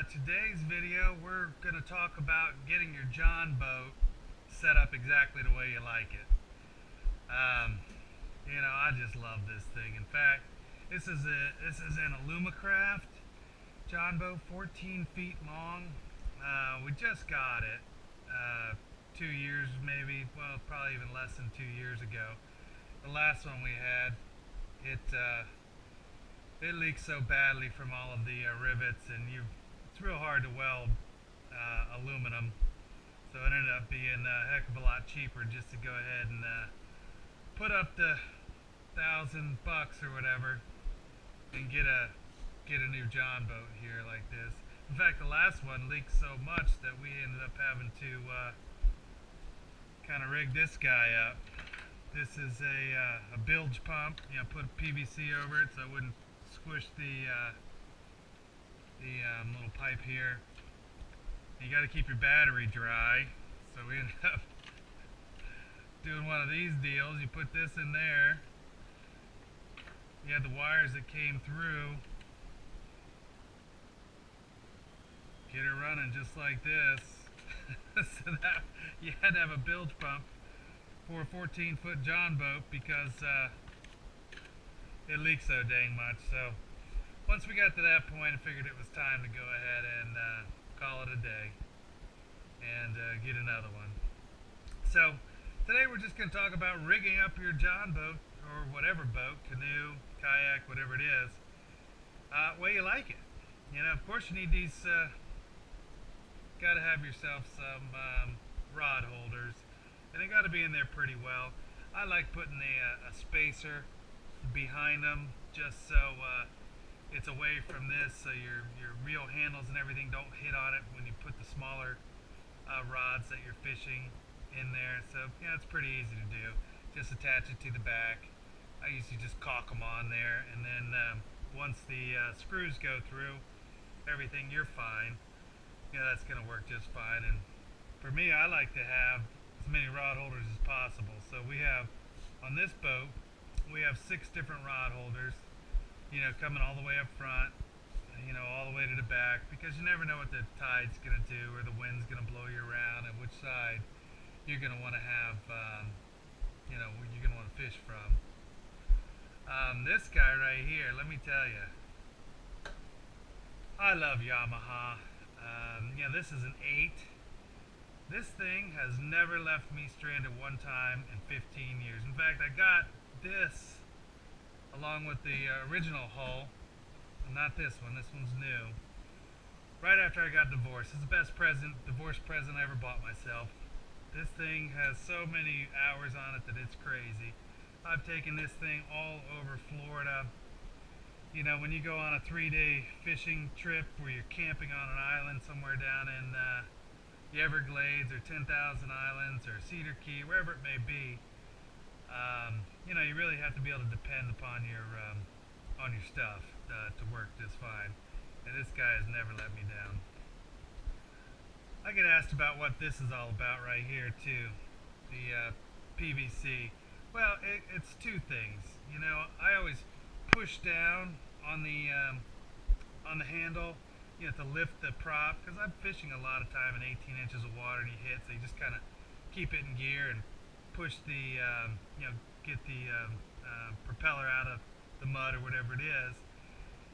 Today's video we're going to talk about getting your John boat set up exactly the way you like it. I just love this thing. In fact, this is an Alumacraft John boat, 14 feet long. We just got it 2 years, maybe, well, probably even less than 2 years ago. The last one we had, it leaks so badly from all of the rivets, and it's real hard to weld aluminum, so it ended up being a heck of a lot cheaper just to go ahead and put up the $1,000 or whatever and get a new John boat here like this. In fact, the last one leaked so much that we ended up having to kind of rig this guy up. This is a bilge pump. Put PVC over it so it wouldn't squish the little pipe here. You got to keep your battery dry, so we ended up doing one of these deals. You put this in there. You had the wires that came through. Get her running just like this. So that you had to have a bilge pump for a 14-foot John boat because it leaks so dang much. So once we got to that point, I figured it was time to go ahead and call it a day and get another one. So today we're just going to talk about rigging up your John boat, or whatever boat, canoe, kayak, whatever it is, way you like it. Of course you need these, got to have yourself some rod holders, and they got to be in there pretty well. I like putting a spacer behind them just so it's away from this, so your reel handles and everything don't hit on it when you put the smaller rods that you're fishing in there. So it's pretty easy to do. Just attach it to the back. I usually just caulk them on there, and then once the screws go through everything, you're fine. That's going to work just fine. And for me, I like to have as many rod holders as possible. So we have, on this boat, we have 6 different rod holders, coming all the way up front, all the way to the back, because you never know what the tide's going to do or the wind's going to blow you around and which side you're going to want to have, you're going to want to fish from. This guy right here, let me tell you, I love Yamaha. This is an 8. This thing has never left me stranded one time in 15 years. In fact, I got this along with the original hull, not this one. This one's new. Right after I got divorced. It's the best divorce present I ever bought myself. This thing has so many hours on it that it's crazy. I've taken this thing all over Florida. When you go on a 3-day fishing trip where you're camping on an island somewhere down in the Everglades or 10,000 Islands or Cedar Key, wherever it may be, you really have to be able to depend upon your stuff to work just fine. And this guy has never let me down. I get asked about what this is all about right here too, the PVC. Well, it's 2 things. I always push down on the handle, to lift the prop, because I'm fishing a lot of time in 18 inches of water and you hit, so you just kind of keep it in gear and push the, get the propeller out of the mud or whatever it is.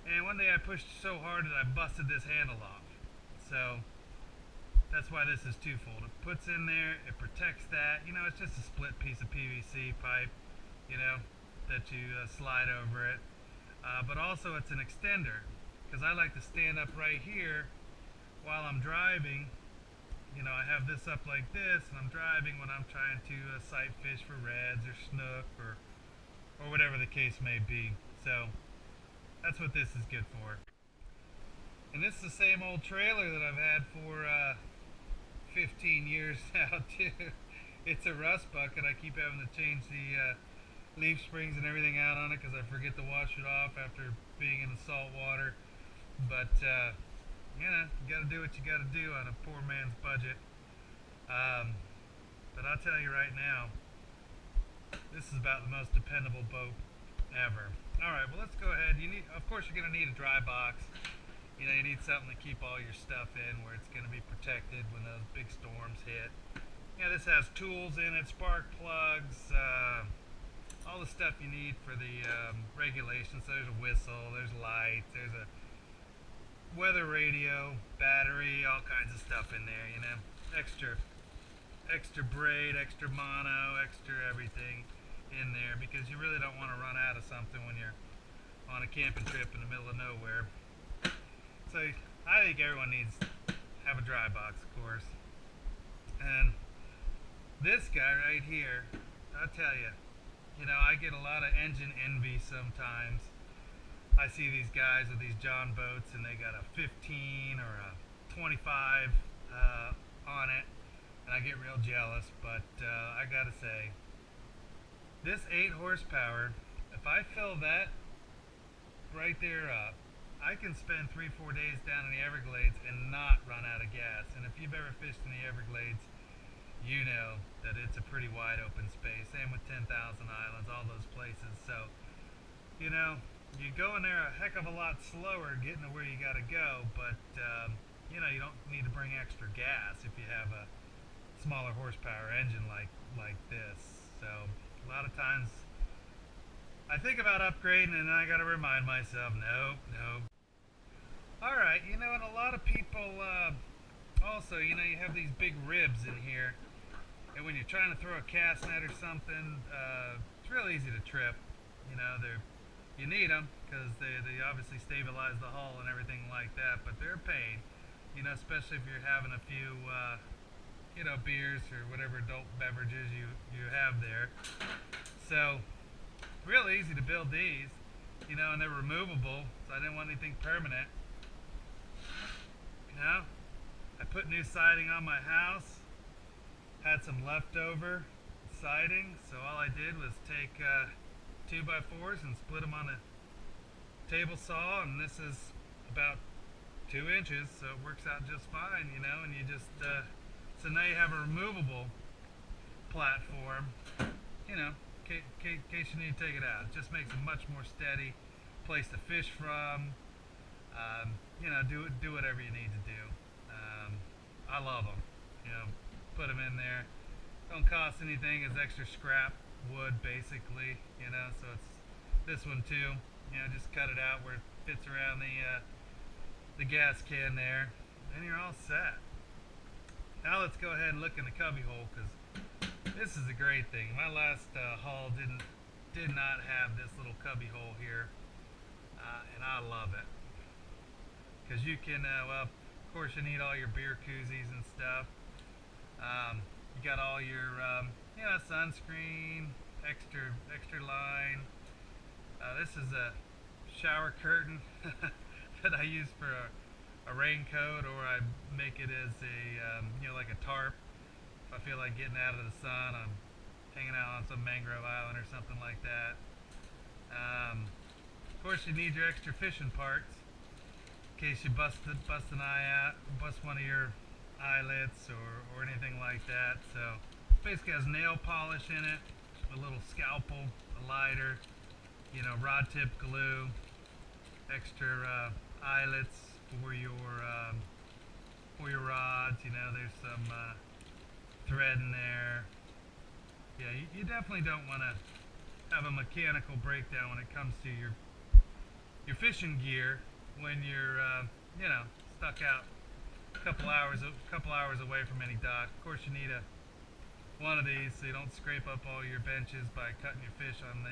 And one day I pushed so hard that I busted this handle off. So that's why this is twofold. It puts in there, it protects that. It's just a split piece of PVC pipe, that you slide over it. But also it's an extender, because I like to stand up right here while I'm driving. I have this up like this, and I'm driving when I'm trying to sight fish for reds or snook or whatever the case may be. So that's what this is good for. And this is the same old trailer that I've had for 15 years now too. It's a rust bucket. I keep having to change the leaf springs and everything out on it because I forget to wash it off after being in the salt water. But you got to do what you got to do on a poor man's budget. But I'll tell you right now, this is about the most dependable boat ever. All right, well, let's go ahead. Of course, you're going to need a dry box. You know, you need something to keep all your stuff in where it's going to be protected when those big storms hit. Yeah, this has tools in it, spark plugs, all the stuff you need for the regulations. So there's a whistle, there's lights, there's a weather radio, battery, all kinds of stuff in there, you know. Extra braid, extra mono, extra everything in there because you really don't want to run out of something when you're on a camping trip in the middle of nowhere. So I think everyone needs to have a dry box, of course. And this guy right here, I'll tell you, you know, I get a lot of engine envy sometimes. I see these guys with these John boats and they got a 15 or a 25 on it, and I get real jealous, but I gotta say, this 8 horsepower, if I fill that right there up, I can spend 3-4 days down in the Everglades and not run out of gas. And if you've ever fished in the Everglades, you know that it's a pretty wide open space. Same with 10,000 Islands, all those places. So, you know, you go in there a heck of a lot slower getting to where you gotta go, but you know, you don't need to bring extra gas if you have a smaller horsepower engine like this. So a lot of times I think about upgrading and I gotta remind myself, nope. Alright, you know, and a lot of people also, you know, you have these big ribs in here, and when you're trying to throw a cast net or something, it's real easy to trip. You know, you need them because they obviously stabilize the hull and everything like that, but they're a pain, you know, especially if you're having a few you know, beers or whatever adult beverages you have there. So real easy to build these, you know, and they're removable, so I didn't want anything permanent. You know, I put new siding on my house, had some leftover siding, so all I did was take 2x4s and split them on a table saw, and this is about 2 inches, so it works out just fine, you know. And you just so now you have a removable platform, you know, in case you need to take it out. It just makes a much more steady place to fish from. You know, do whatever you need to do. I love them, you know, put them in there. Don't cost anything, it's extra scrap wood basically, you know. So it's this one too, you know, just cut it out where it fits around the gas can there, and you're all set. Now let's go ahead and look in the cubby hole, because this is a great thing. My last haul did not have this little cubby hole here, and I love it because you can well, of course you need all your beer koozies and stuff. You got all your you know, sunscreen, extra line. This is a shower curtain that I use for a raincoat, or I make it as a you know, like a tarp. If I feel like getting out of the sun, I'm hanging out on some mangrove island or something like that. Of course, you need your extra fishing parts in case you bust an eye out, bust one of your eyelets or anything like that. So basically has nail polish in it, a little scalpel, a lighter, you know, rod tip glue, extra eyelets for your rods. You know, there's some thread in there. Yeah, you definitely don't want to have a mechanical breakdown when it comes to your fishing gear when you're you know, stuck out a couple hours away from any dock. Of course, you need one of these so you don't scrape up all your benches by cutting your fish on the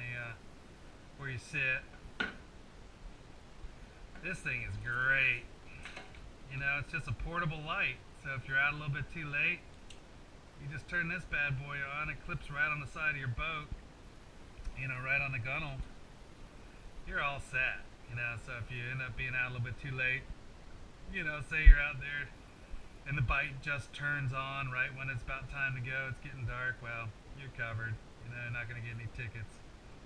where you sit. This thing is great. You know, it's just a portable light, so if you're out a little bit too late, you just turn this bad boy on. It clips right on the side of your boat, you know, right on the gunnel. You're all set, you know. So if you end up being out a little bit too late, you know, say you're out there and the bite just turns on right when it's about time to go, it's getting dark, well, you're covered. You know, you're not going to get any tickets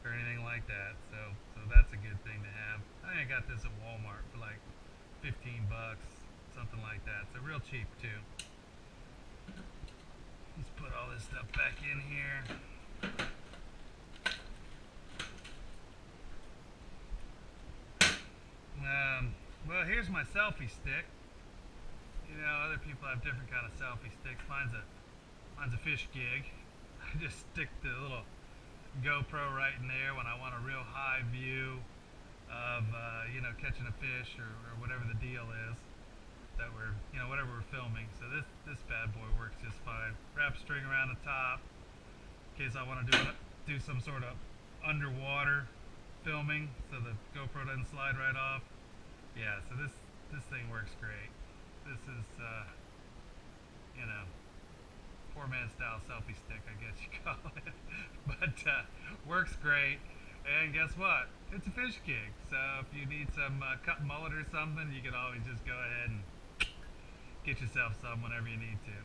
or anything like that. So that's a good thing to have. I think I got this at Walmart for like 15 bucks, something like that. So real cheap too. Let's put all this stuff back in here. Well, here's my selfie stick. You know, other people have different kind of selfie sticks. Mine's a fish gig. I just stick the little GoPro right in there when I want a real high view of you know, catching a fish or whatever the deal is that we're, you know, whatever we're filming. So this bad boy works just fine. Wrap string around the top in case I want to do some sort of underwater filming so the GoPro doesn't slide right off. Yeah, so this thing works great. This is you know, poor man style selfie stick, I guess you call it. But works great. And guess what? It's a fish gig. So if you need some cut mullet or something, you can always just go ahead and get yourself some whenever you need to.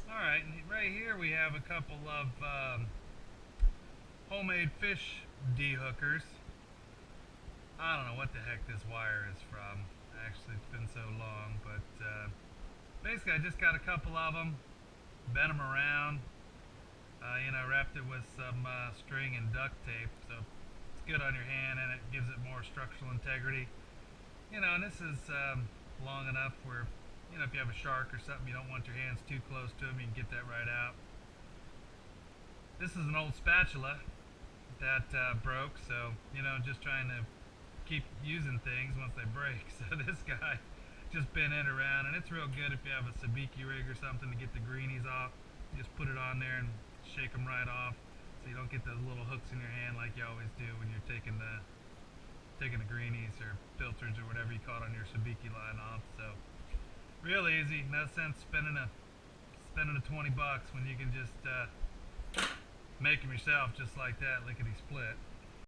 Alright, right here we have a couple of homemade fish dehookers. I don't know what the heck this wire is from. Actually, it's been so long, but basically I just got a couple of them, bent them around, you know, wrapped it with some string and duct tape, so it's good on your hand and it gives it more structural integrity. You know, and this is long enough where, you know, if you have a shark or something, you don't want your hands too close to them, you can get that right out. This is an old spatula that broke, so, you know, just trying to keep using things once they break. So this guy just bent it around, and it's real good if you have a sabiki rig or something to get the greenies off. You just put it on there and shake them right off so you don't get those little hooks in your hand like you always do when you're taking the greenies or filters or whatever you caught on your sabiki line off. So real easy, no sense spending a 20 bucks when you can just make them yourself just like that, lickety split.